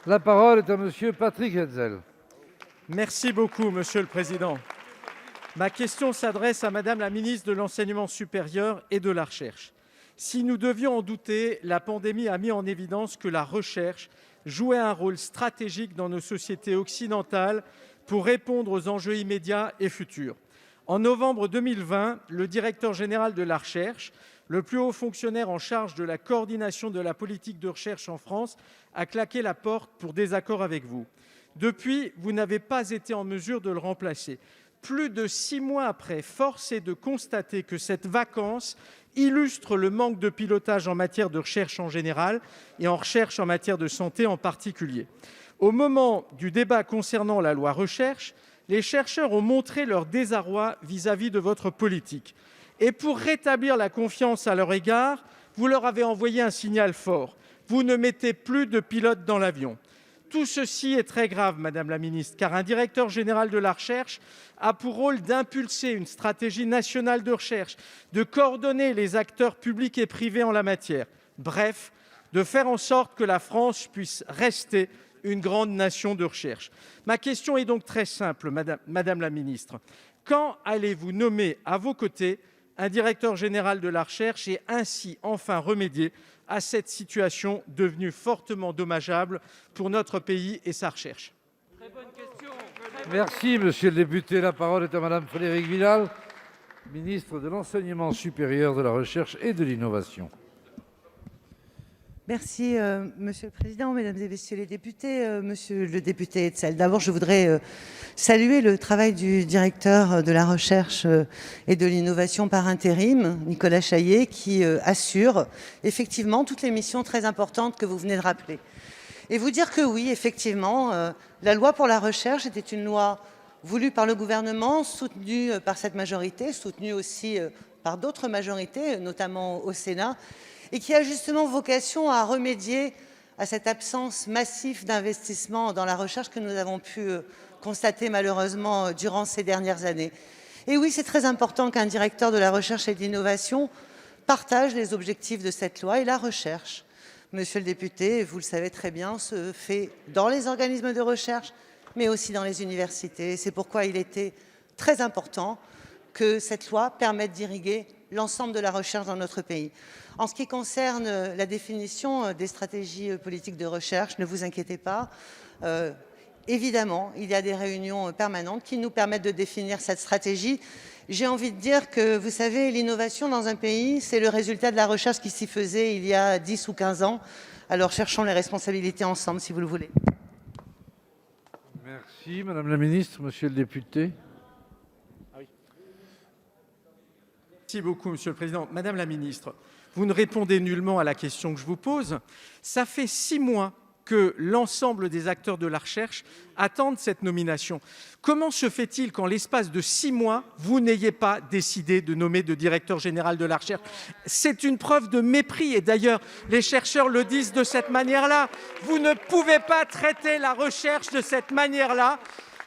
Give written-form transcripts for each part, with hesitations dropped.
La parole est à Monsieur Patrick Hetzel. Merci beaucoup, Monsieur le Président. Ma question s'adresse à Madame la ministre de l'Enseignement supérieur et de la Recherche. Si nous devions en douter, la pandémie a mis en évidence que la recherche jouait un rôle stratégique dans nos sociétés occidentales pour répondre aux enjeux immédiats et futurs. En novembre 2020, le directeur général de la Recherche, le plus haut fonctionnaire en charge de la coordination de la politique de recherche en France, a claqué la porte pour désaccord avec vous. Depuis, vous n'avez pas été en mesure de le remplacer. Plus de 6 mois après, force est de constater que cette vacance illustre le manque de pilotage en matière de recherche en général et en recherche en matière de santé en particulier. Au moment du débat concernant la loi recherche, les chercheurs ont montré leur désarroi vis-à-vis de votre politique. Et pour rétablir la confiance à leur égard, vous leur avez envoyé un signal fort. Vous ne mettez plus de pilote dans l'avion. Tout ceci est très grave, Madame la ministre, car un directeur général de la recherche a pour rôle d'impulser une stratégie nationale de recherche, de coordonner les acteurs publics et privés en la matière, bref, de faire en sorte que la France puisse rester une grande nation de recherche. Ma question est donc très simple, Madame la ministre. Quand allez-vous nommer à vos côtés un directeur général de la recherche et ainsi enfin remédier à cette situation devenue fortement dommageable pour notre pays et sa recherche? Merci, monsieur le député. La parole est à Madame Frédérique Vidal, ministre de l'Enseignement supérieur, de la Recherche et de l'Innovation. Merci, Monsieur le Président, Mesdames et Messieurs les députés. Monsieur le député Hetzel, d'abord, je voudrais saluer le travail du directeur de la Recherche et de l'Innovation par intérim, Nicolas Chaillet, qui assure effectivement toutes les missions très importantes que vous venez de rappeler. Et vous dire que oui, effectivement, la loi pour la recherche était une loi voulue par le gouvernement, soutenue par cette majorité, soutenue aussi par d'autres majorités, notamment au Sénat, et qui a justement vocation à remédier à cette absence massive d'investissement dans la recherche que nous avons pu constater malheureusement durant ces dernières années. Et oui, c'est très important qu'un directeur de la recherche et de l'innovation partage les objectifs de cette loi. Et la recherche, monsieur le député, vous le savez très bien, se fait dans les organismes de recherche, mais aussi dans les universités. C'est pourquoi il était très important que cette loi permette d'irriguer l'ensemble de la recherche dans notre pays. En ce qui concerne la définition des stratégies politiques de recherche, ne vous inquiétez pas. Évidemment, il y a des réunions permanentes qui nous permettent de définir cette stratégie. J'ai envie de dire que, vous savez, l'innovation dans un pays, c'est le résultat de la recherche qui s'y faisait il y a 10 ou 15 ans. Alors cherchons les responsabilités ensemble, si vous le voulez. Merci, Madame la ministre. Monsieur le député. Merci beaucoup, Monsieur le Président. Madame la ministre, vous ne répondez nullement à la question que je vous pose. Ça fait 6 mois que l'ensemble des acteurs de la recherche attendent cette nomination. Comment se fait-il qu'en l'espace de 6 mois, vous n'ayez pas décidé de nommer de directeur général de la recherche? C'est une preuve de mépris et d'ailleurs, les chercheurs le disent de cette manière-là. Vous ne pouvez pas traiter la recherche de cette manière-là.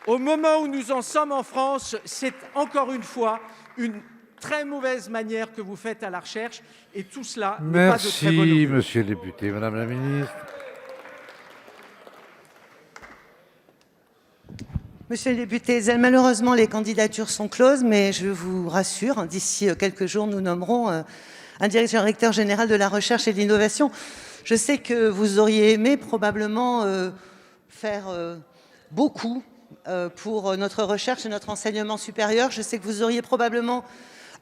Au moment où nous en sommes en France, c'est encore une fois une très mauvaise manière que vous faites à la recherche et tout cela n'est pas de très bonne augure. Merci, monsieur le député. Madame la ministre. Monsieur le député Hetzel, malheureusement, les candidatures sont closes, mais je vous rassure, d'ici quelques jours, nous nommerons un directeur général de la recherche et de l'innovation. Je sais que vous auriez aimé probablement faire beaucoup pour notre recherche et notre enseignement supérieur. Je sais que vous auriez probablement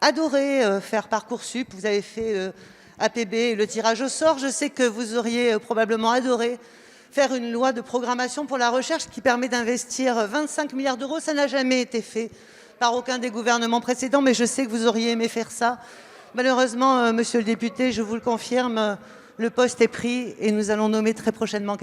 adoré faire Parcoursup. Vous avez fait APB et le tirage au sort. Je sais que vous auriez probablement adoré faire une loi de programmation pour la recherche qui permet d'investir 25 milliards d'euros. Ça n'a jamais été fait par aucun des gouvernements précédents, mais je sais que vous auriez aimé faire ça. Malheureusement, monsieur le député, je vous le confirme, le poste est pris et nous allons nommer très prochainement